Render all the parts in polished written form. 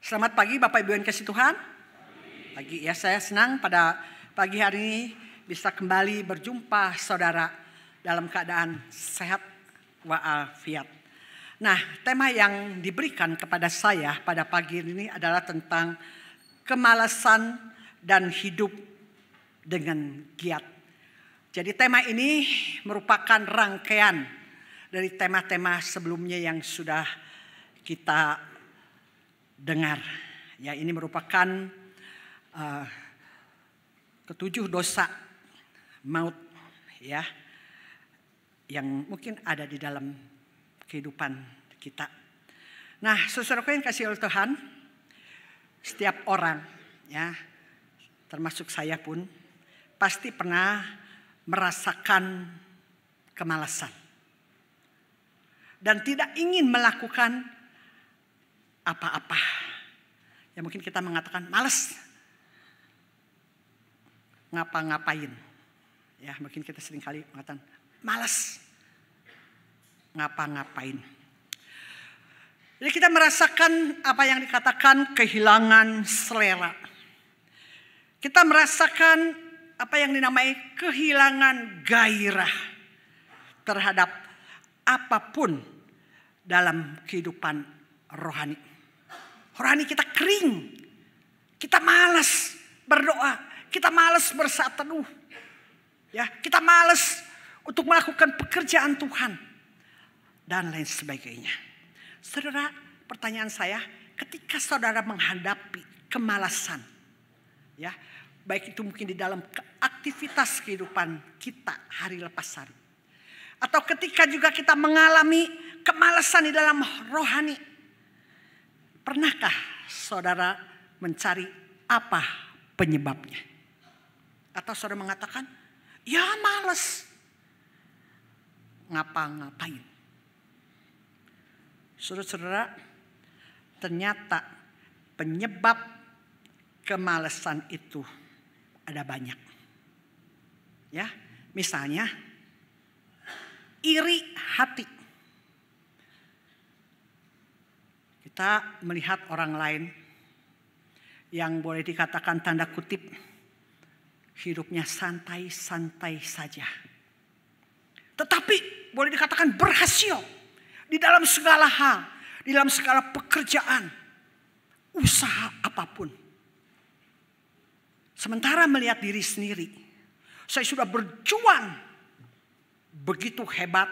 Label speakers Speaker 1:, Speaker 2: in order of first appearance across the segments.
Speaker 1: Selamat pagi Bapak Ibu yang kasih Tuhan. Pagi ya, saya senang pada pagi hari ini bisa kembali berjumpa saudara dalam keadaan sehat walafiat. Nah, tema yang diberikan kepada saya pada pagi ini adalah tentang kemalasan dan hidup dengan giat. Jadi tema ini merupakan rangkaian dari tema-tema sebelumnya yang sudah kita dengar. Ya, ini merupakan ketujuh dosa maut ya yang mungkin ada di dalam kehidupan kita. Nah, saudaraku yang kasih oleh Tuhan, setiap orang ya, termasuk saya pun pasti pernah merasakan kemalasan dan tidak ingin melakukan apa-apa. Ya mungkin kita mengatakan malas ngapa-ngapain. Ya mungkin kita seringkali mengatakan malas ngapa-ngapain. Jadi kita merasakan apa yang dikatakan kehilangan selera. Kita merasakan apa yang dinamai kehilangan gairah terhadap apapun dalam kehidupan rohani. Rohani kita kering, kita malas berdoa, kita malas bersaat teduh, ya, kita malas untuk melakukan pekerjaan Tuhan dan lain sebagainya. Saudara, pertanyaan saya, ketika saudara menghadapi kemalasan, ya, baik itu mungkin di dalam aktivitas kehidupan kita hari lepas hari, atau ketika juga kita mengalami kemalasan di dalam rohani, pernahkah saudara mencari apa penyebabnya? Atau saudara mengatakan, ya malas ngapa-ngapain. Saudara-saudara, ternyata penyebab kemalasan itu ada banyak. Ya, misalnya iri hati. Kita melihat orang lain yang boleh dikatakan tanda kutip hidupnya santai-santai saja. Tetapi boleh dikatakan berhasil di dalam segala hal, di dalam segala pekerjaan, usaha apapun. Sementara melihat diri sendiri, saya sudah berjuang begitu hebat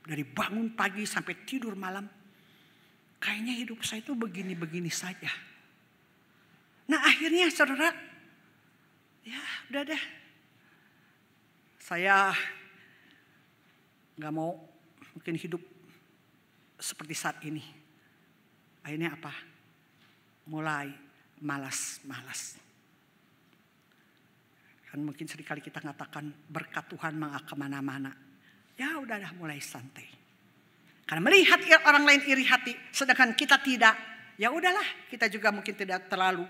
Speaker 1: dari bangun pagi sampai tidur malam. Kayaknya hidup saya itu begini-begini saja. Nah akhirnya saudara, ya udah deh. Saya gak mau mungkin hidup seperti saat ini. Akhirnya apa? Mulai malas-malas. Kan mungkin seringkali kita mengatakan berkat Tuhan mengalir kemana-mana. Ya udah dah mulai santai. Karena melihat orang lain iri hati, sedangkan kita tidak, ya udahlah, kita juga mungkin tidak terlalu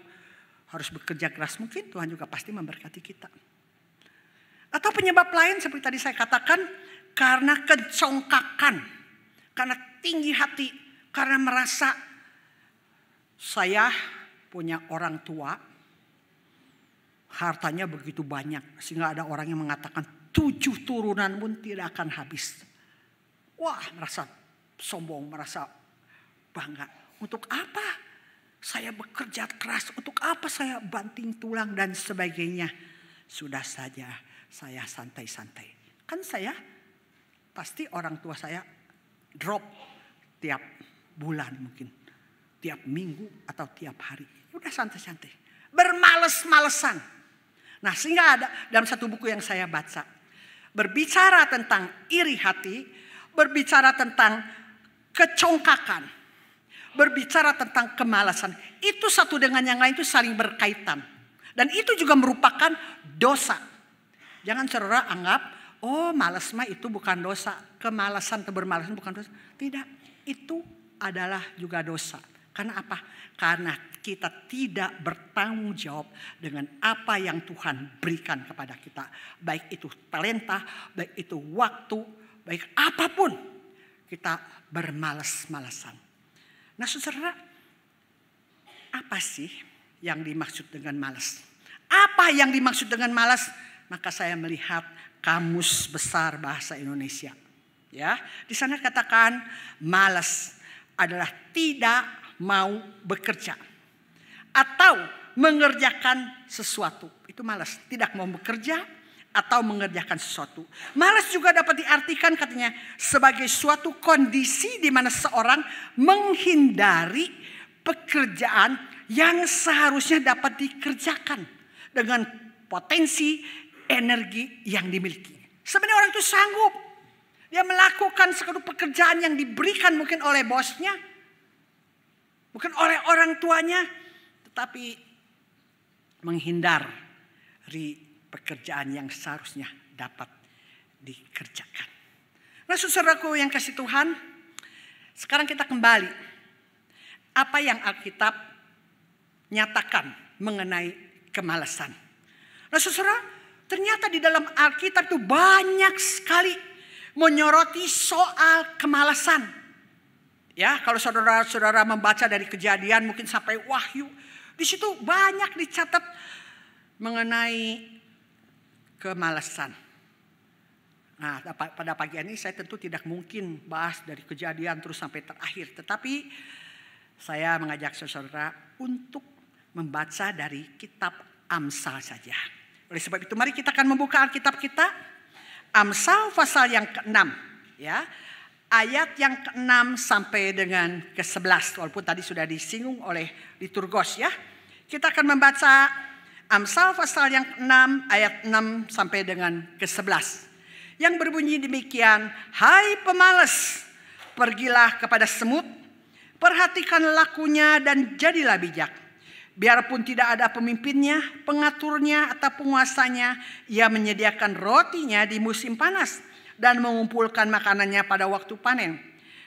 Speaker 1: harus bekerja keras. Mungkin Tuhan juga pasti memberkati kita. Atau penyebab lain seperti tadi saya katakan, karena kecongkakan, karena tinggi hati, karena merasa saya punya orang tua, hartanya begitu banyak, sehingga ada orang yang mengatakan 7 turunan pun tidak akan habis. Wah, merasa sombong, merasa bangga. Untuk apa saya bekerja keras? Untuk apa saya banting tulang dan sebagainya? Sudah saja saya santai-santai. Kan saya pasti orang tua saya drop tiap bulan mungkin. Tiap minggu atau tiap hari. Udah santai-santai. Bermales-malesan. Nah sehingga ada dalam satu buku yang saya baca. Berbicara tentang iri hati. Berbicara tentang kecongkakan, berbicara tentang kemalasan, itu satu dengan yang lain itu saling berkaitan. Dan itu juga merupakan dosa. Jangan saudara anggap, oh malas mah itu bukan dosa. Kemalasan atau bermalasan bukan dosa. Tidak, itu adalah juga dosa. Karena apa? Karena kita tidak bertanggung jawab dengan apa yang Tuhan berikan kepada kita. Baik itu talenta, baik itu waktu, baik apapun. Kita bermalas-malasan. Nah saudara, apa sih yang dimaksud dengan malas? Apa yang dimaksud dengan malas? Maka saya melihat Kamus Besar Bahasa Indonesia. Ya, di sana katakan malas adalah tidak mau bekerja atau mengerjakan sesuatu. Itu malas, tidak mau bekerja atau mengerjakan sesuatu. Malas juga dapat diartikan katanya sebagai suatu kondisi di mana seorang menghindari pekerjaan yang seharusnya dapat dikerjakan dengan potensi energi yang dimiliki. Sebenarnya orang itu sanggup. Dia melakukan suatu pekerjaan yang diberikan mungkin oleh bosnya, mungkin oleh orang tuanya, tetapi menghindar dari pekerjaan yang seharusnya dapat dikerjakan. Nah, saudaraku yang kasih Tuhan, sekarang kita kembali. Apa yang Alkitab nyatakan mengenai kemalasan. Nah, saudara, ternyata di dalam Alkitab itu banyak sekali menyoroti soal kemalasan. Ya, kalau saudara-saudara membaca dari Kejadian mungkin sampai Wahyu, di situ banyak dicatat mengenai kemalasan. Nah, pada pagi ini saya tentu tidak mungkin bahas dari Kejadian terus sampai terakhir, tetapi saya mengajak saudara untuk membaca dari kitab Amsal saja. Oleh sebab itu mari kita akan membuka Alkitab kita. Amsal pasal yang ke-6, ya, ayat yang ke-6 sampai dengan ke-11, walaupun tadi sudah disinggung oleh liturgos, ya. Kita akan membaca Amsal pasal yang ke-6 ayat 6 sampai dengan ke-11 yang berbunyi demikian. Hai pemalas, pergilah kepada semut, perhatikan lakunya dan jadilah bijak. Biarpun tidak ada pemimpinnya, pengaturnya atau penguasanya, ia menyediakan rotinya di musim panas dan mengumpulkan makanannya pada waktu panen.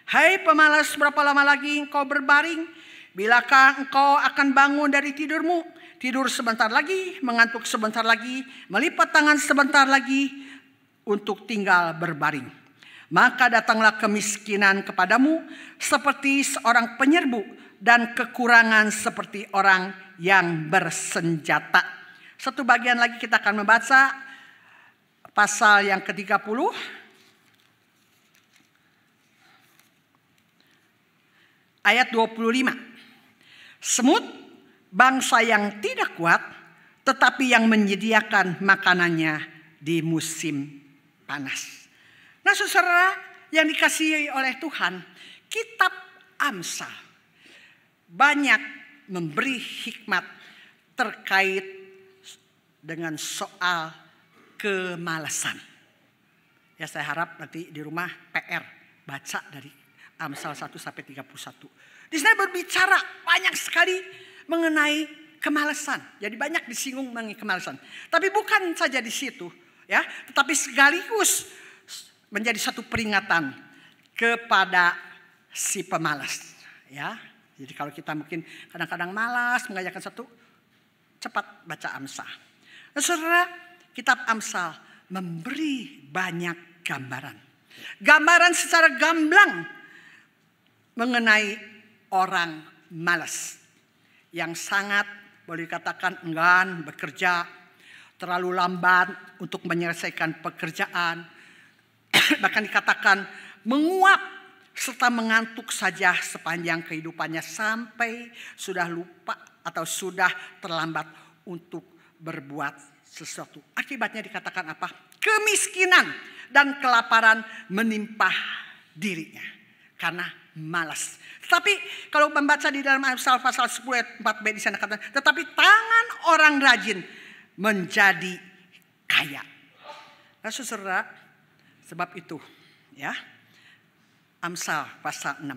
Speaker 1: Hai pemalas, berapa lama lagi engkau berbaring? Bilakah engkau akan bangun dari tidurmu? Tidur sebentar lagi, mengantuk sebentar lagi, melipat tangan sebentar lagi untuk tinggal berbaring. Maka datanglah kemiskinan kepadamu seperti seorang penyerbu dan kekurangan seperti orang yang bersenjata. Satu bagian lagi kita akan membaca pasal yang ke-30. Ayat 25. Semut bangsa yang tidak kuat tetapi yang menyediakan makanannya di musim panas. Nah, saudara yang dikasihi oleh Tuhan, kitab Amsal banyak memberi hikmat terkait dengan soal kemalasan. Ya, saya harap nanti di rumah PR baca dari Amsal 1 sampai 31. Di sana berbicara banyak sekali mengenai kemalasan. Jadi banyak disinggung mengenai kemalasan. Tapi bukan saja di situ, ya, tetapi sekaligus menjadi satu peringatan kepada si pemalas, ya. Jadi kalau kita mungkin kadang-kadang malas mengerjakan satu, cepat baca Amsal. Nah, saudara, kitab Amsal memberi banyak gambaran. Gambaran secara gamblang mengenai orang malas yang sangat boleh dikatakan enggan bekerja, terlalu lambat untuk menyelesaikan pekerjaan, bahkan dikatakan menguap serta mengantuk saja sepanjang kehidupannya sampai sudah lupa atau sudah terlambat untuk berbuat sesuatu. Akibatnya dikatakan apa? Kemiskinan dan kelaparan menimpa dirinya karena malas. Tetapi kalau membaca di dalam Amsal pasal 10 ayat 4b di sana kata, tetapi tangan orang rajin menjadi kaya. Nah, saudara, sebab itu, ya, Amsal pasal 6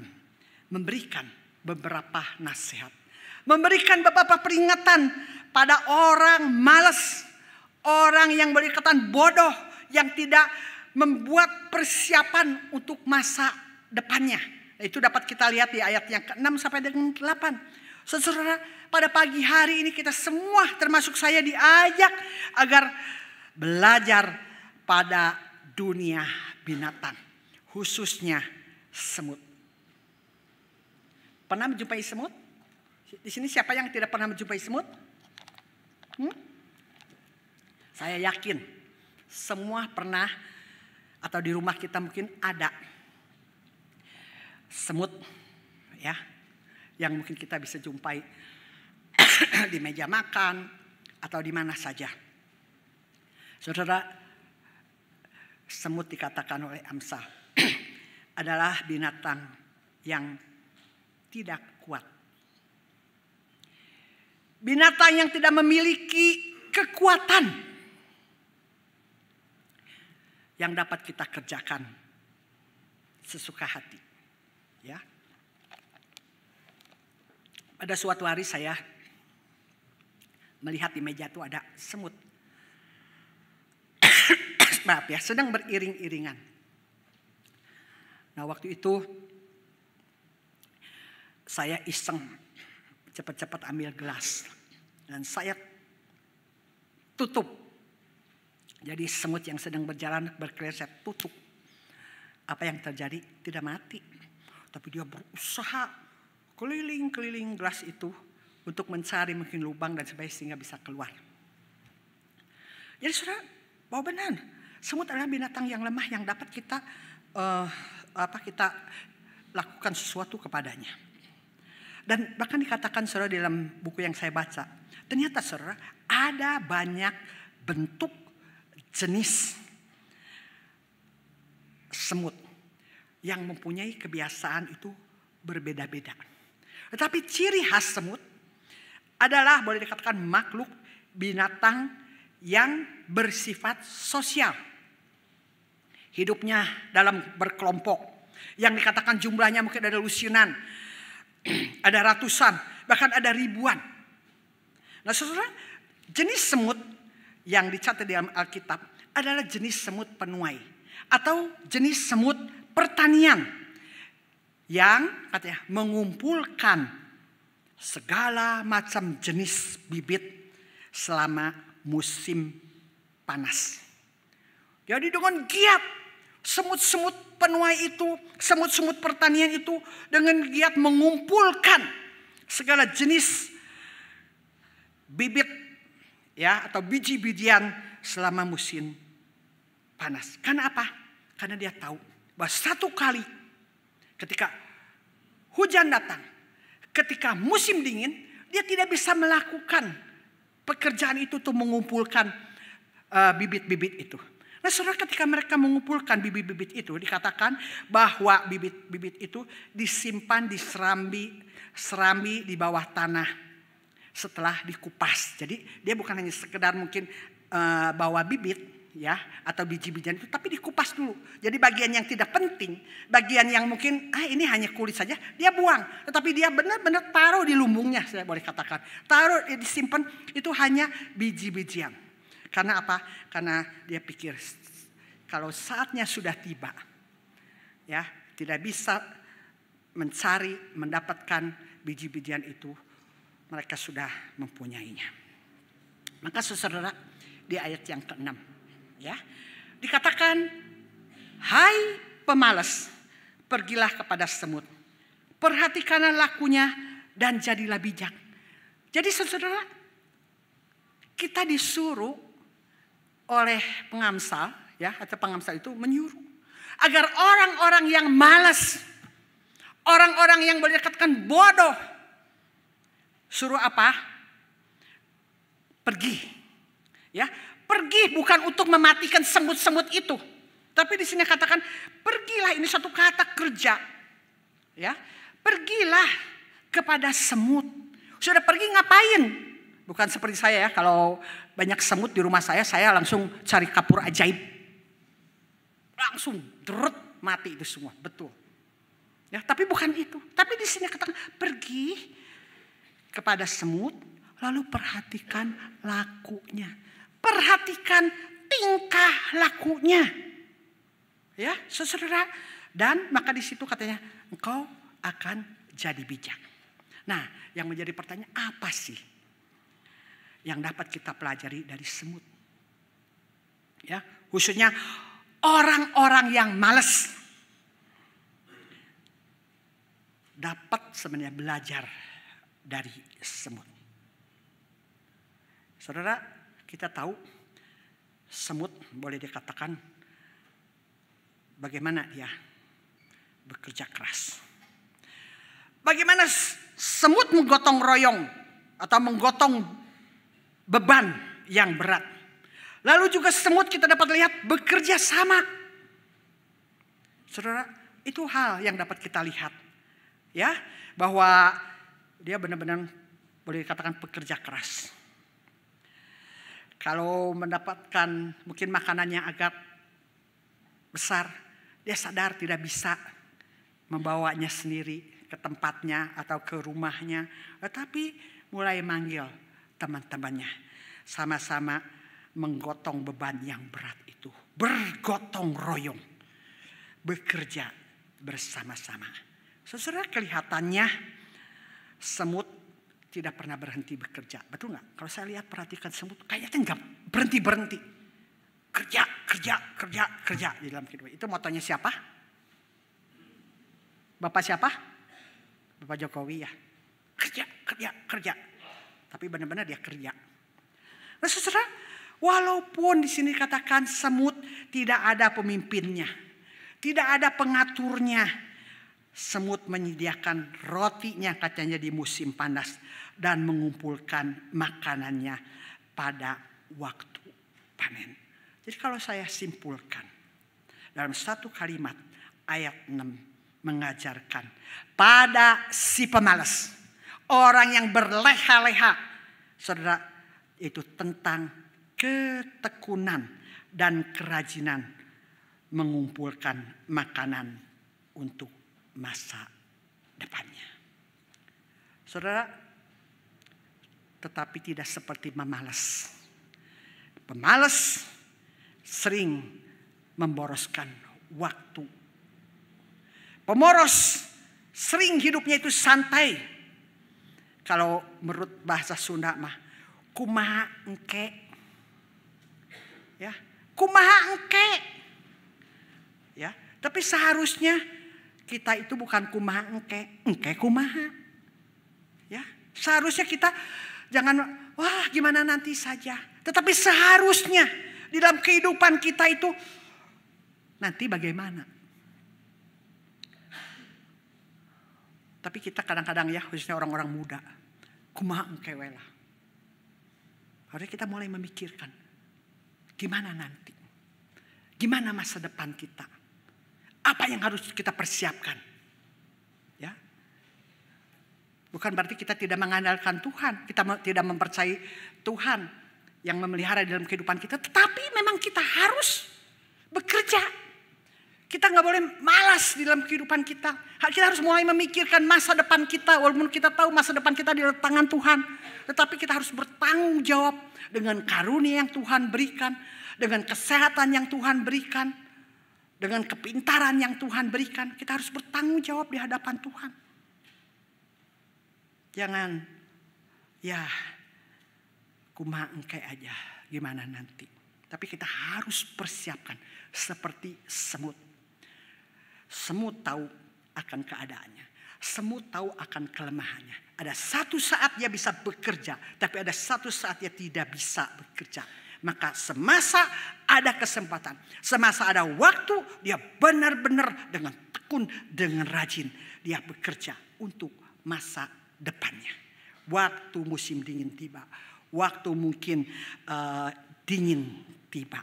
Speaker 1: memberikan beberapa nasihat, memberikan beberapa peringatan pada orang malas, orang yang berikatan bodoh, yang tidak membuat persiapan untuk masa depannya. Itu dapat kita lihat di ayat yang ke-6 sampai dengan 8. Saudara, pada pagi hari ini kita semua termasuk saya diajak agar belajar pada dunia binatang, khususnya semut. Pernah menjumpai semut? Di sini siapa yang tidak pernah menjumpai semut? Saya yakin semua pernah, atau di rumah kita mungkin ada semut ya, yang mungkin kita bisa jumpai di meja makan atau di mana saja. Saudara, semut dikatakan oleh Amsal adalah binatang yang tidak kuat. Binatang yang tidak memiliki kekuatan yang dapat kita kerjakan sesuka hati. Ya. Pada suatu hari saya melihat di meja itu ada semut. Maaf ya, sedang beriring-iringan. Nah, waktu itu saya iseng cepat-cepat ambil gelas dan saya tutup. Jadi semut yang sedang berjalan berkeliaran saya tutup. Apa yang terjadi? Tidak mati. Tapi dia berusaha keliling-keliling gelas itu untuk mencari mungkin lubang dan sebagainya sehingga bisa keluar. Jadi saudara, bahwa benar semut adalah binatang yang lemah yang dapat kita kita lakukan sesuatu kepadanya. Dan bahkan dikatakan saudara dalam buku yang saya baca, ternyata saudara ada banyak bentuk jenis semut yang mempunyai kebiasaan itu berbeda-beda. Tetapi ciri khas semut adalah boleh dikatakan makhluk binatang yang bersifat sosial. Hidupnya dalam berkelompok. Yang dikatakan jumlahnya mungkin ada lusinan. Ada ratusan, bahkan ada ribuan. Nah saudara, jenis semut yang dicatat dalam Alkitab adalah jenis semut penuai. Atau jenis semut pertanian. Yang katanya mengumpulkan segala macam jenis bibit selama musim panas. Jadi dengan giat semut-semut penuai itu, semut-semut pertanian itu dengan giat mengumpulkan segala jenis bibit ya atau biji-bijian selama musim panas. Karena apa? Karena dia tahu bahwa satu kali ketika hujan datang, ketika musim dingin, dia tidak bisa melakukan pekerjaan itu untuk mengumpulkan bibit-bibit itu. Nah saudara, ketika mereka mengumpulkan bibit-bibit itu, dikatakan bahwa bibit-bibit itu disimpan di serambi di bawah tanah setelah dikupas. Jadi dia bukan hanya sekedar mungkin bawa bibit ya atau biji-bijian itu, tapi dikupas dulu. Jadi bagian yang tidak penting, bagian yang mungkin ini hanya kulit saja, dia buang. Tetapi dia benar-benar taruh di lumbungnya, saya boleh katakan. Taruh, disimpan itu hanya biji-bijian. Karena apa? Karena dia pikir kalau saatnya sudah tiba, ya tidak bisa mencari, mendapatkan biji-bijian itu, mereka sudah mempunyainya. Maka saudara, di ayat yang ke-6, ya dikatakan, hai pemalas, pergilah kepada semut, perhatikanlah lakunya dan jadilah bijak. Jadi saudara, kita disuruh oleh pengamsal, ya atau pengamsal itu menyuruh agar orang-orang yang malas, orang-orang yang boleh dikatakan bodoh, suruh apa? Pergi, ya pergi bukan untuk mematikan semut-semut itu, tapi di sini katakan pergilah, ini satu kata kerja, ya pergilah kepada semut. Sudah pergi ngapain? Bukan seperti saya ya, kalau banyak semut di rumah saya langsung cari kapur ajaib. Langsung derut mati itu semua, betul. Ya, tapi bukan itu. Tapi di sini katakan pergi kepada semut, lalu perhatikan lakunya. Perhatikan tingkah lakunya. Ya, saudara. Dan maka di situ katanya engkau akan jadi bijak. Nah, yang menjadi pertanyaan apa sih yang dapat kita pelajari dari semut? Ya, khususnya orang-orang yang malas dapat sebenarnya belajar dari semut. Saudara, kita tahu semut boleh dikatakan bagaimana dia bekerja keras. Bagaimana semut menggotong royong atau menggotong beban yang berat. Lalu juga semut kita dapat lihat bekerja sama. Saudara, itu hal yang dapat kita lihat. Ya, bahwa dia benar-benar boleh dikatakan pekerja keras. Kalau mendapatkan mungkin makanannya agak besar, dia sadar tidak bisa membawanya sendiri ke tempatnya atau ke rumahnya. Tetapi mulai manggil teman-temannya. Sama-sama menggotong beban yang berat itu. Bergotong royong. Bekerja bersama-sama. Saudara, kelihatannya semut tidak pernah berhenti bekerja. Betul nggak? Kalau saya lihat perhatikan semut kayaknya nggak berhenti-berhenti. Kerja, kerja, kerja, kerja di dalam kehidupan. Itu motonya siapa? Bapak siapa? Bapak Jokowi ya. Kerja, kerja, kerja. Tapi benar-benar dia kerja. Nah saudara, walaupun di sini katakan semut tidak ada pemimpinnya. Tidak ada pengaturnya. Semut menyediakan rotinya katanya di musim panas. Dan mengumpulkan makanannya pada waktu panen. Jadi kalau saya simpulkan. Dalam satu kalimat ayat 6 mengajarkan. Pada si pemalas. Orang yang berleha-leha. Saudara, itu tentang ketekunan dan kerajinan. Mengumpulkan makanan untuk masa depannya. Saudara, tetapi tidak seperti pemalas. Pemalas sering memboroskan waktu. Pemoros sering hidupnya itu santai. Kalau menurut bahasa Sunda mah kumaha engke. Ya, kumaha engke. Ya, tapi seharusnya kita itu bukan kumaha engke, engke kumaha. Ya, seharusnya kita jangan wah gimana nanti saja. Tetapi seharusnya di dalam kehidupan kita itu nanti bagaimana. Tapi kita kadang-kadang ya khususnya orang-orang muda. Kumaha engke we lah. Harusnya kita mulai memikirkan. Gimana nanti. Gimana masa depan kita. Apa yang harus kita persiapkan. Ya. Bukan berarti kita tidak mengandalkan Tuhan. Kita tidak mempercayai Tuhan yang memelihara dalam kehidupan kita. Tetapi memang kita harus bekerja. Kita nggak boleh malas di dalam kehidupan kita. Kita harus mulai memikirkan masa depan kita. Walaupun kita tahu masa depan kita di tangan Tuhan. Tetapi kita harus bertanggung jawab dengan karunia yang Tuhan berikan. Dengan kesehatan yang Tuhan berikan. Dengan kepintaran yang Tuhan berikan. Kita harus bertanggung jawab di hadapan Tuhan. Jangan ya kumaha engke aja gimana nanti. Tapi kita harus persiapkan seperti semut. Semut tahu akan keadaannya. Semut tahu akan kelemahannya. Ada satu saat dia bisa bekerja. Tapi ada satu saat dia tidak bisa bekerja. Maka semasa ada kesempatan. Semasa ada waktu. Dia benar-benar dengan tekun. Dengan rajin. Dia bekerja untuk masa depannya. Waktu musim dingin tiba. Waktu mungkin dingin tiba.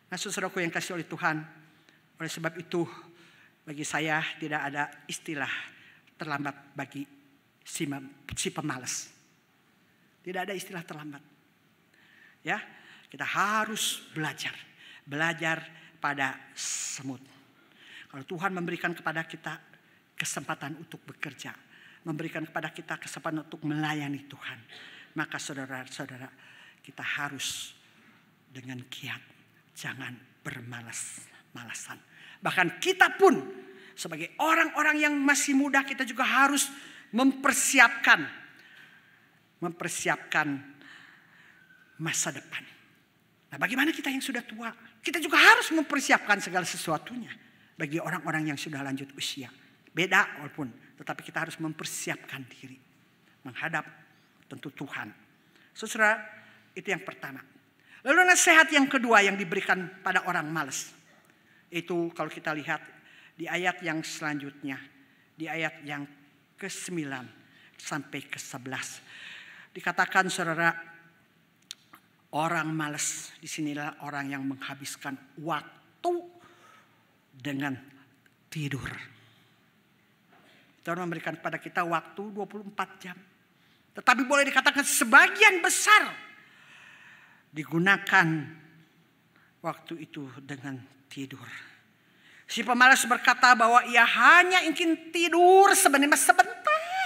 Speaker 1: Nah saudaraku yang kasih oleh Tuhan. Oleh sebab itu bagi saya tidak ada istilah terlambat bagi si pemalas. Tidak ada istilah terlambat. Ya, kita harus belajar. Belajar pada semut. Kalau Tuhan memberikan kepada kita kesempatan untuk bekerja. Memberikan kepada kita kesempatan untuk melayani Tuhan. Maka saudara-saudara kita harus dengan giat. Jangan bermalas-malasan. Bahkan kita pun sebagai orang-orang yang masih muda kita juga harus mempersiapkan masa depan. Nah, bagaimana kita yang sudah tua? Kita juga harus mempersiapkan segala sesuatunya bagi orang-orang yang sudah lanjut usia. Beda walaupun, tetapi kita harus mempersiapkan diri. menghadap tentu Tuhan. Saudara, itu yang pertama. Lalu nasihat yang kedua yang diberikan pada orang malas. Itu kalau kita lihat di ayat yang selanjutnya. Di ayat yang ke-9 sampai ke-11. Dikatakan saudara, orang malas disinilah orang yang menghabiskan waktu dengan tidur. Tuhan memberikan kepada kita waktu 24 jam. Tetapi boleh dikatakan sebagian besar digunakan waktu itu dengan tidur. Si pemalas berkata bahwa ia hanya ingin tidur sebentar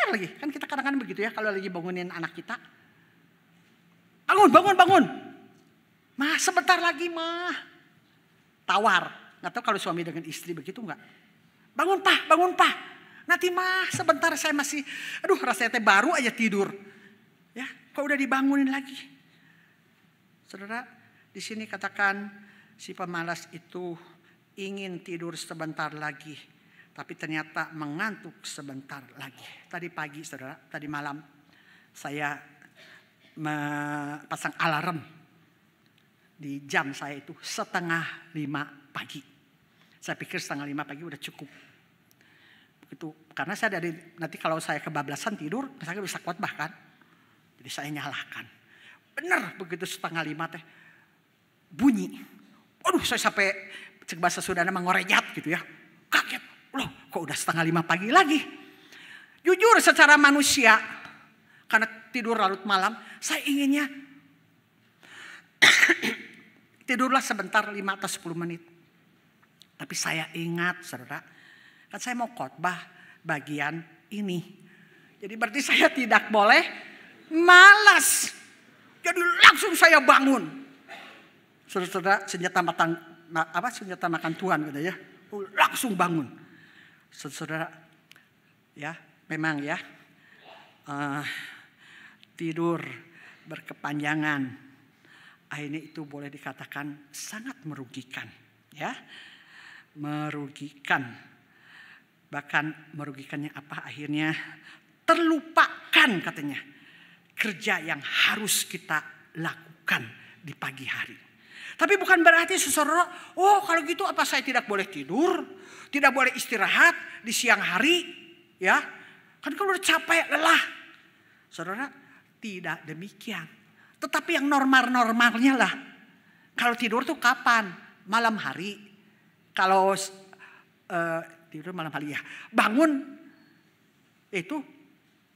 Speaker 1: lagi. Kan kita kadang-kadang begitu ya kalau lagi bangunin anak kita. Bangun. Mah sebentar lagi mah. Tawar. Nggak tahu kalau suami dengan istri begitu nggak. Bangun pak. Nanti mah sebentar saya masih, rasanya baru aja tidur. Ya, kok udah dibangunin lagi. Saudara, di sini katakan si pemalas itu ingin tidur sebentar lagi, tapi ternyata mengantuk sebentar lagi. Tadi pagi, saudara, tadi malam saya pasang alarm di jam saya itu 4:30 pagi. Saya pikir 4:30 pagi udah cukup. Begitu, karena saya nanti kalau saya kebablasan tidur, saya bisa khotbah kan. Jadi saya nyalakan. Benar begitu 4:30 teh bunyi. Saya sampai cek bahasa Sunda mengorejat gitu ya. Kaget. Loh, kok udah 4:30 pagi lagi? Jujur secara manusia, karena tidur larut malam, saya inginnya tidurlah sebentar 5 atau 10 menit. Tapi saya ingat, saudara, kan saya mau khotbah bagian ini. Jadi berarti saya tidak boleh malas. Jadi langsung saya bangun. Saudara, senjata makan Tuhan gitu ya. Langsung bangun. Saudara, ya memang ya tidur berkepanjangan akhirnya itu boleh dikatakan sangat merugikan, ya. Merugikan. Bahkan merugikannya apa? Akhirnya terlupakan katanya kerja yang harus kita lakukan di pagi hari. Tapi bukan berarti saudara, kalau gitu apa saya tidak boleh tidur, tidak boleh istirahat di siang hari, ya? Kan kalau udah capek, lelah. Saudara, tidak demikian. Tetapi yang normal-normalnya lah. Kalau tidur tuh kapan? Malam hari. Kalau tidur malam hari ya. Bangun itu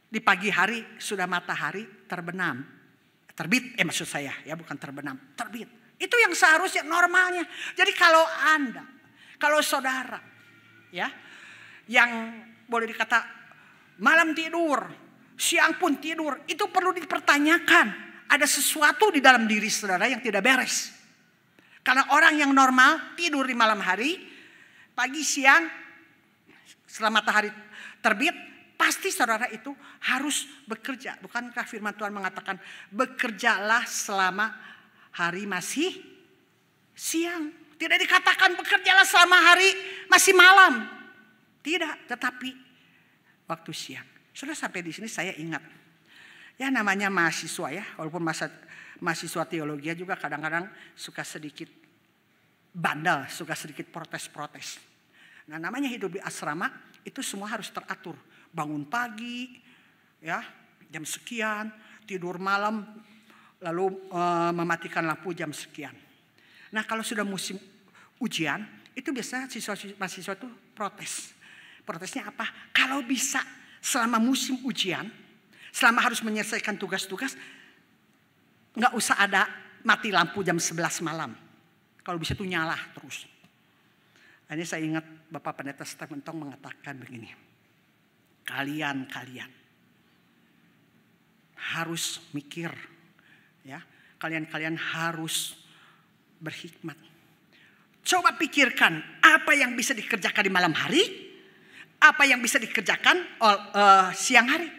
Speaker 1: di pagi hari sudah matahari terbenam. Terbit, maksud saya ya, bukan terbenam, terbit. Itu yang seharusnya normalnya. Jadi kalau saudara ya yang boleh dikata malam tidur, siang pun tidur, itu perlu dipertanyakan. Ada sesuatu di dalam diri saudara yang tidak beres. Karena orang yang normal tidur di malam hari, pagi siang setelah matahari terbit, pasti saudara itu harus bekerja. Bukankah firman Tuhan mengatakan bekerjalah selama hari masih siang. Tidak dikatakan bekerjalah selama hari masih malam. Tidak, tetapi waktu siang. Saudara, sampai di sini saya ingat. Ya namanya mahasiswa ya, walaupun mahasiswa teologi juga kadang-kadang suka sedikit bandel, suka sedikit protes-protes. Nah namanya hidup di asrama itu semua harus teratur. Bangun pagi, ya jam sekian, tidur malam, lalu mematikan lampu jam sekian. Nah kalau sudah musim ujian, itu biasanya mahasiswa itu protes. Protesnya apa? Kalau bisa selama musim ujian, selama harus menyelesaikan tugas-tugas, nggak usah ada mati lampu jam 11 malam. Kalau bisa tuh nyala terus. Ini saya ingat Bapak Pendeta Stementong mengatakan begini. Kalian harus mikir, ya. Kalian harus berhikmat. Coba pikirkan apa yang bisa dikerjakan di malam hari, apa yang bisa dikerjakan siang hari.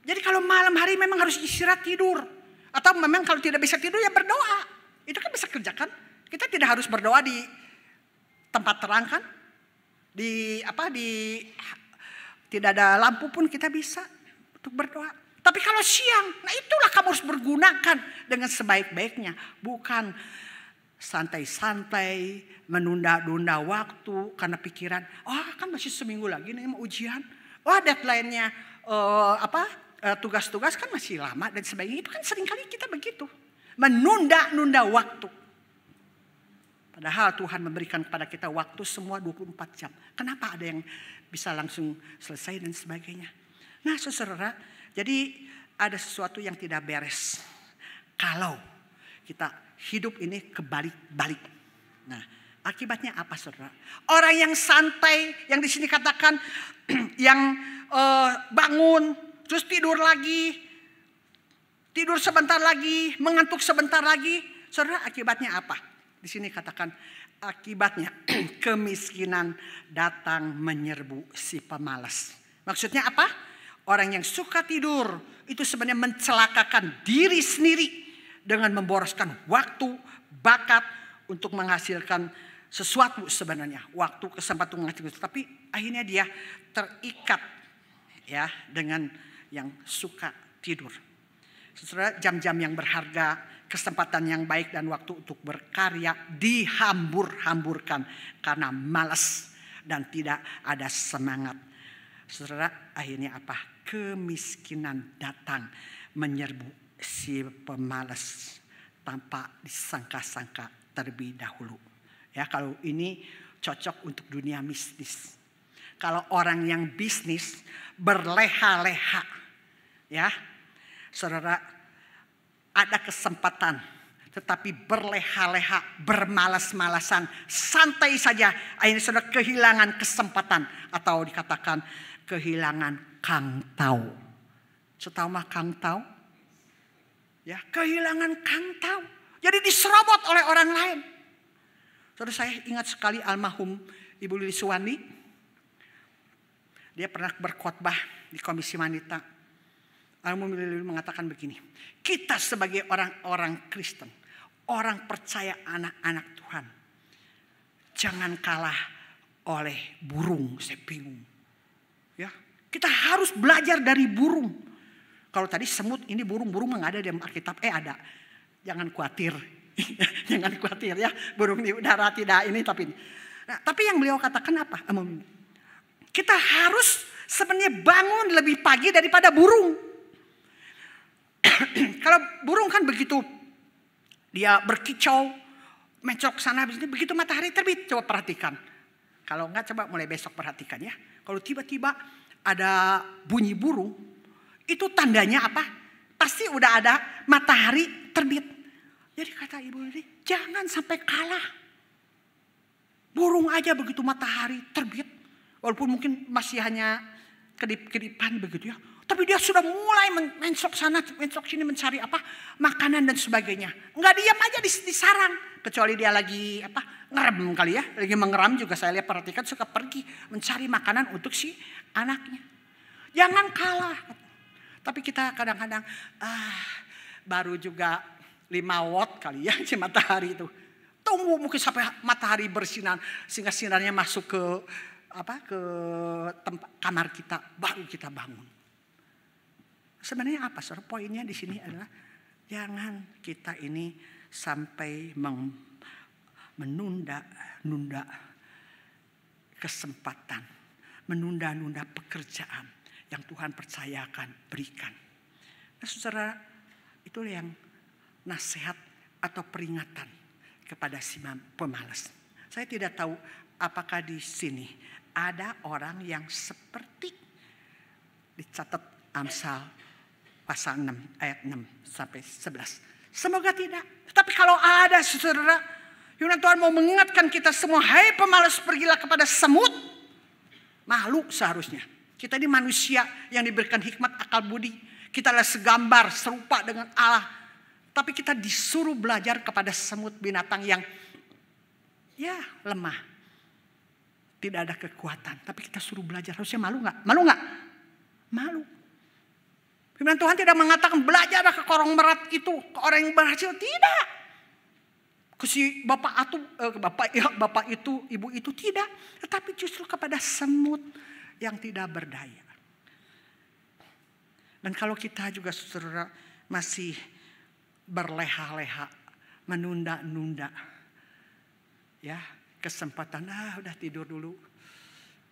Speaker 1: Jadi kalau malam hari memang harus istirahat tidur, atau memang kalau tidak bisa tidur ya berdoa. Itu kan bisa kerjakan. Kita tidak harus berdoa di tempat terang kan, tidak ada lampu pun kita bisa. untuk berdoa. Tapi kalau siang, nah itulah kamu harus bergunakan dengan sebaik-baiknya. Bukan santai-santai, menunda-nunda waktu karena pikiran, kan masih seminggu lagi nih mau ujian. Deadline-nya tugas-tugas kan masih lama dan sebagainya. Itu kan seringkali kita begitu. Menunda-nunda waktu. Padahal Tuhan memberikan kepada kita waktu semua 24 jam. Kenapa ada yang bisa langsung selesai dan sebagainya. Nah saudara, jadi ada sesuatu yang tidak beres. Kalau kita hidup ini kebalik-balik. Nah akibatnya apa saudara? Orang yang santai, yang di sini katakan yang bangun, terus tidur lagi. Tidur sebentar lagi, mengantuk sebentar lagi. Saudara akibatnya apa? Di sini katakan akibatnya kemiskinan datang menyerbu si pemalas. Maksudnya apa? Orang yang suka tidur itu sebenarnya mencelakakan diri sendiri dengan memboroskan waktu, bakat untuk menghasilkan sesuatu sebenarnya. Waktu, kesempatan menghasilkan sesuatu. Tapi akhirnya dia terikat ya dengan yang suka tidur. Saudara, jam-jam yang berharga, kesempatan yang baik dan waktu untuk berkarya dihambur-hamburkan karena malas dan tidak ada semangat. Saudara, akhirnya apa? Kemiskinan datang menyerbu si pemalas tanpa disangka-sangka terlebih dahulu. Ya, kalau ini cocok untuk dunia bisnis. Kalau orang yang bisnis berleha-leha, ya, saudara, ada kesempatan, tetapi berleha-leha, bermalas-malasan, santai saja. Akhirnya saudara kehilangan kesempatan atau dikatakan kehilangan kangtau. Setahu mah kangtau? Ya, kehilangan kangtau. Jadi diserobot oleh orang lain. Saudara, saya ingat sekali almarhum Ibu Lili Suwandi. Dia pernah berkhotbah di Komisi Wanita. Almarhum Lili mengatakan begini. Kita sebagai orang-orang Kristen, orang percaya anak-anak Tuhan, jangan kalah oleh burung. Saya bingung. Ya, kita harus belajar dari burung. Kalau tadi semut, ini burung-burung nggak ada di Alkitab. Ada. Jangan khawatir. Jangan khawatir ya. Burung di udara tidak ini tapi. Nah, tapi yang beliau katakan apa? Kita harus sebenarnya bangun lebih pagi daripada burung. Kalau burung kan begitu dia berkicau, mencok sana begitu matahari terbit, coba perhatikan. Kalau enggak coba mulai besok perhatikan ya. Kalau tiba-tiba ada bunyi burung, itu tandanya apa? Pasti udah ada matahari terbit. Jadi kata Ibu Lili, jangan sampai kalah. Burung aja begitu matahari terbit, walaupun mungkin masih hanya kedip-kedipan begitu ya. Tapi dia sudah mulai mencok sana, mencok sini mencari apa? Makanan dan sebagainya. Enggak diam aja di sarang. Kecuali dia lagi ngerem kali ya. Lagi mengeram juga saya lihat perhatikan suka pergi mencari makanan untuk si anaknya. Jangan kalah. Tapi kita kadang-kadang baru juga 5 watt kali ya si matahari itu. Tunggu mungkin sampai matahari bersinar sehingga sinarnya masuk ke tempat kamar kita baru kita bangun. Sebenarnya apa? Saudara, poinnya di sini adalah jangan kita ini sampai menunda-nunda kesempatan, menunda-nunda pekerjaan yang Tuhan percayakan berikan. Nah, saudara, itu yang nasihat atau peringatan kepada si pemalas. Saya tidak tahu apakah di sini ada orang yang seperti dicatat Amsal pasal 6 ayat 6 sampai 11. Semoga tidak. Tapi kalau ada saudara, firman Tuhan mau mengingatkan kita semua, hai pemalas pergilah kepada semut. Malu seharusnya. Kita ini manusia yang diberikan hikmat akal budi. Kita adalah segambar serupa dengan Allah. Tapi kita disuruh belajar kepada semut, binatang yang ya lemah. Tidak ada kekuatan. Tapi kita suruh belajar. Harusnya malu gak? Malu gak? Malu. Firman Tuhan tidak mengatakan belajarlah ke korong merat itu, ke orang yang berhasil. Tidak. Ke si bapak itu, ibu itu tidak. Tetapi justru kepada semut yang tidak berdaya. Dan kalau kita juga saudara masih berleha-leha, menunda-nunda, ya kesempatan, udah tidur dulu,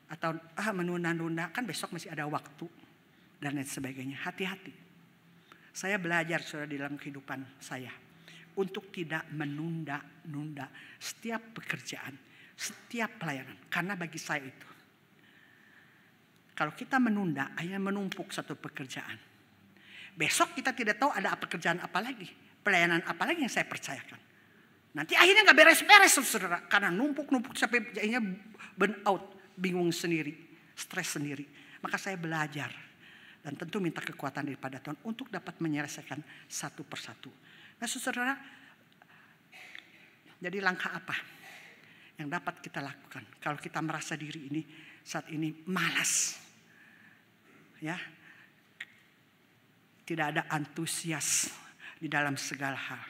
Speaker 1: atau menunda-nunda, kan besok masih ada waktu dan lain sebagainya. Hati-hati. Saya belajar saudara di dalam kehidupan saya untuk tidak menunda-nunda setiap pekerjaan, setiap pelayanan. Karena bagi saya itu, kalau kita menunda, hanya menumpuk satu pekerjaan. Besok kita tidak tahu ada pekerjaan apa lagi, pelayanan apa lagi yang saya percayakan. Nanti akhirnya nggak beres-beres saudara, karena numpuk-numpuk sampai akhirnya burn out, bingung sendiri, stres sendiri. Maka saya belajar dan tentu minta kekuatan daripada Tuhan untuk dapat menyelesaikan satu persatu. Nah saudara, jadi langkah apa yang dapat kita lakukan kalau kita merasa diri ini saat ini malas, ya, tidak ada antusias di dalam segala hal.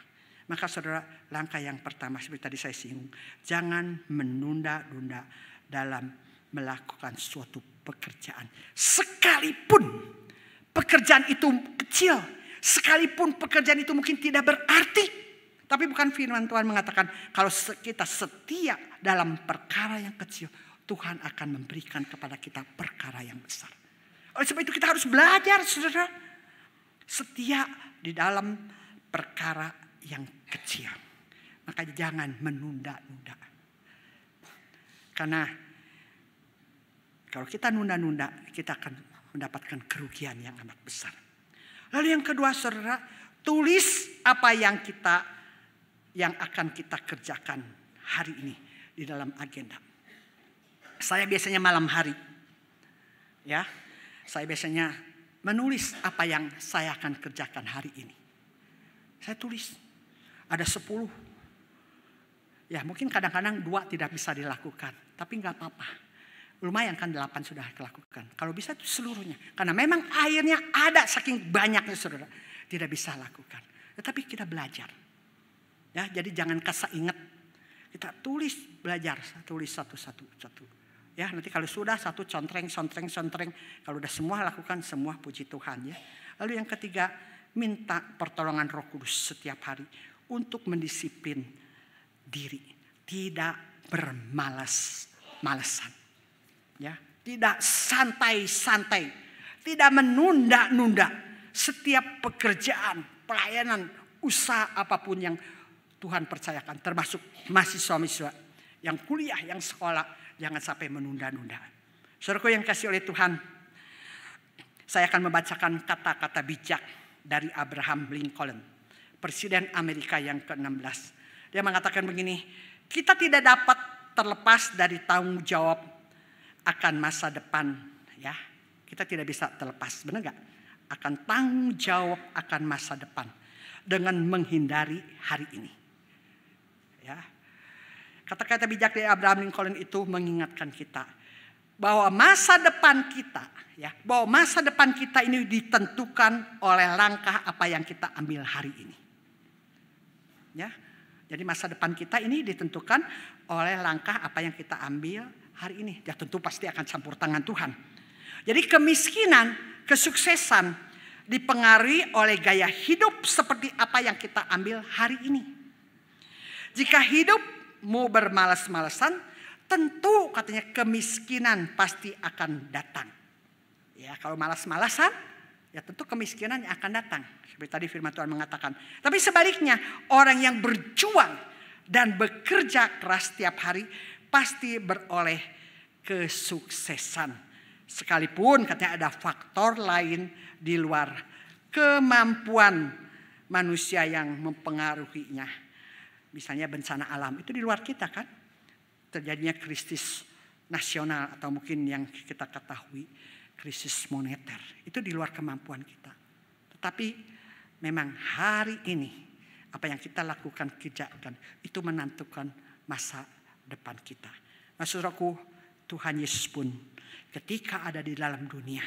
Speaker 1: Maka saudara, langkah yang pertama seperti tadi saya singgung, jangan menunda-nunda dalam melakukan suatu pekerjaan. Sekalipun pekerjaan itu kecil, sekalipun pekerjaan itu mungkin tidak berarti. Tapi bukan firman Tuhan mengatakan kalau kita setia dalam perkara yang kecil, Tuhan akan memberikan kepada kita perkara yang besar. Oleh sebab itu kita harus belajar saudara, setia di dalam perkara yang kecil. Maka jangan menunda-nunda. Karena kalau kita nunda-nunda, kita akan mendapatkan kerugian yang amat besar. Lalu yang kedua saudara, tulis apa yang akan kita kerjakan hari ini di dalam agenda. Saya biasanya malam hari, ya, saya biasanya menulis apa yang saya akan kerjakan hari ini. Saya tulis, ada 10. Ya mungkin kadang-kadang 2 tidak bisa dilakukan, tapi nggak apa-apa. Lumayan kan 8 sudah dilakukan. Kalau bisa itu seluruhnya. Karena memang akhirnya ada saking banyaknya saudara, tidak bisa lakukan. Tetapi kita belajar. Ya, jadi jangan kasar ingat. Kita tulis, belajar, tulis satu. Ya, nanti kalau sudah satu contreng. Kalau udah semua lakukan, semua puji Tuhan ya. Lalu yang ketiga, minta pertolongan Roh Kudus setiap hari untuk mendisiplin diri, tidak bermalas-malasan. Ya, tidak santai-santai, tidak menunda-nunda setiap pekerjaan, pelayanan, usaha apapun yang Tuhan percayakan, termasuk mahasiswa-mahasiswa yang kuliah, yang sekolah, jangan sampai menunda-nunda. Saudaraku yang kasih oleh Tuhan, saya akan membacakan kata-kata bijak dari Abraham Lincoln, Presiden Amerika yang ke-16. Dia mengatakan begini, kita tidak dapat terlepas dari tanggung jawab akan masa depan. Ya, kita tidak bisa terlepas, benar gak? Akan tanggung jawab akan masa depan dengan menghindari hari ini. Ya, kata-kata bijak dari Abraham Lincoln itu mengingatkan kita bahwa masa depan kita, ya, bahwa masa depan kita ini ditentukan oleh langkah apa yang kita ambil hari ini. Ya, jadi masa depan kita ini ditentukan oleh langkah apa yang kita ambil hari ini. Ya tentu pasti akan campur tangan Tuhan. Jadi kemiskinan, kesuksesan dipengaruhi oleh gaya hidup seperti apa yang kita ambil hari ini. Jika hidup mau bermalas-malasan, tentu katanya kemiskinan pasti akan datang. Ya, kalau malas-malasan, ya tentu kemiskinan yang akan datang. Seperti tadi firman Tuhan mengatakan. Tapi sebaliknya, orang yang berjuang dan bekerja keras setiap hari pasti beroleh kesuksesan. Sekalipun katanya ada faktor lain di luar kemampuan manusia yang mempengaruhinya. Misalnya bencana alam, itu di luar kita kan. Terjadinya krisis nasional atau mungkin yang kita ketahui krisis moneter. Itu di luar kemampuan kita. Tetapi memang hari ini apa yang kita lakukan, kerjakan, itu menentukan masa depan kita. Nah saudaraku, Tuhan Yesus pun ketika ada di dalam dunia,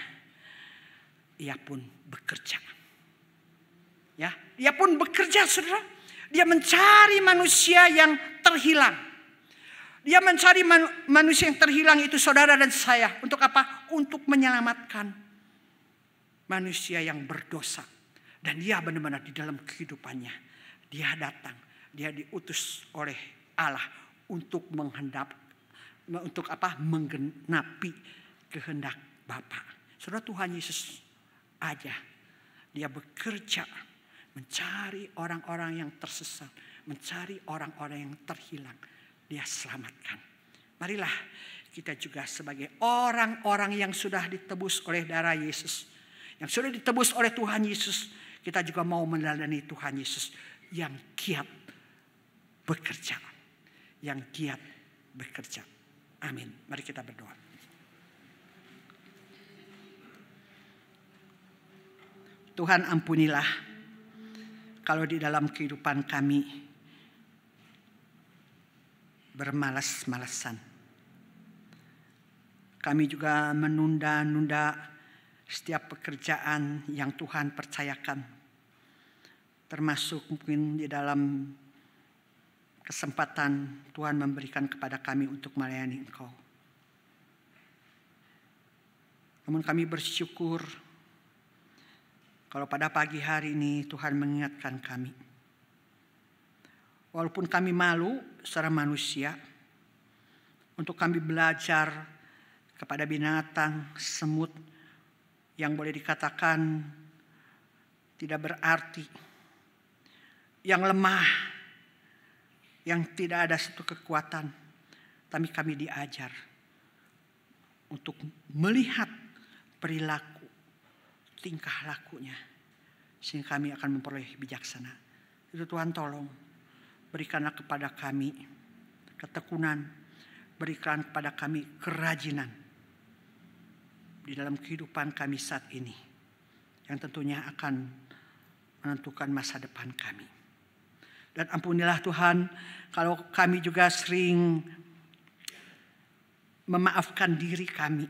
Speaker 1: ia pun bekerja. Ya, dia pun bekerja saudara. Dia mencari manusia yang terhilang. Dia mencari manusia yang terhilang itu saudara dan saya. Untuk apa? Untuk menyelamatkan. manusia yang berdosa. Dan dia benar-benar di dalam kehidupannya, dia datang, dia diutus oleh Allah untuk menggenapi kehendak Bapa. Saudara, Tuhan Yesus aja, dia bekerja mencari orang-orang yang tersesat, mencari orang-orang yang terhilang, dia selamatkan. Marilah kita juga sebagai orang-orang yang sudah ditebus oleh darah Yesus, yang sudah ditebus oleh Tuhan Yesus, kita juga mau meneladani Tuhan Yesus yang giat bekerja. Yang giat bekerja. Amin. Mari kita berdoa. Tuhan, ampunilah kalau di dalam kehidupan kami bermalas-malasan. Kami juga menunda-nunda setiap pekerjaan yang Tuhan percayakan. Termasuk mungkin di dalam kesempatan Tuhan memberikan kepada kami untuk melayani Engkau. Namun kami bersyukur kalau pada pagi hari ini Tuhan mengingatkan kami. Walaupun kami malu secara manusia, untuk kami belajar kepada binatang, semut, yang boleh dikatakan tidak berarti, yang lemah, yang tidak ada satu kekuatan, tapi kami diajar untuk melihat perilaku, tingkah lakunya, sehingga kami akan memperoleh bijaksana. Itu Tuhan tolong, berikanlah kepada kami ketekunan, berikan kepada kami kerajinan di dalam kehidupan kami saat ini, yang tentunya akan menentukan masa depan kami. Dan ampunilah Tuhan kalau kami juga sering memaafkan diri kami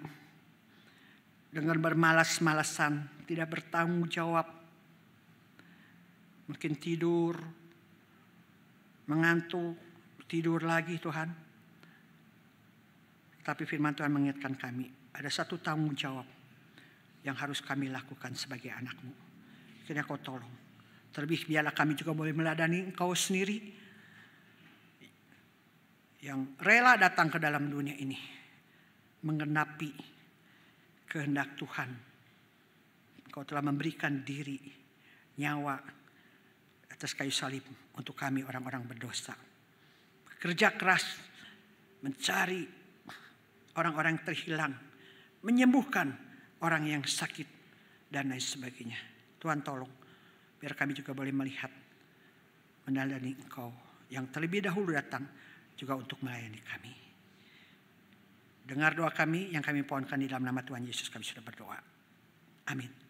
Speaker 1: dengan bermalas-malasan, tidak bertanggung jawab, mungkin tidur, mengantuk, tidur lagi Tuhan. Tapi firman Tuhan mengingatkan kami, ada satu tanggung jawab yang harus kami lakukan sebagai anak-Mu. Kiranya Kau tolong. Terlebih biarlah kami juga boleh meladani Engkau sendiri yang rela datang ke dalam dunia ini, menggenapi kehendak Tuhan. Engkau telah memberikan diri, nyawa atas kayu salib untuk kami orang-orang berdosa. Kerja keras mencari orang-orang yang terhilang, menyembuhkan orang yang sakit, dan lain sebagainya. Tuhan tolong, biar kami juga boleh melihat, meneladani Engkau yang terlebih dahulu datang juga untuk melayani kami. Dengar doa kami yang kami pohonkan di dalam nama Tuhan Yesus, kami sudah berdoa. Amin.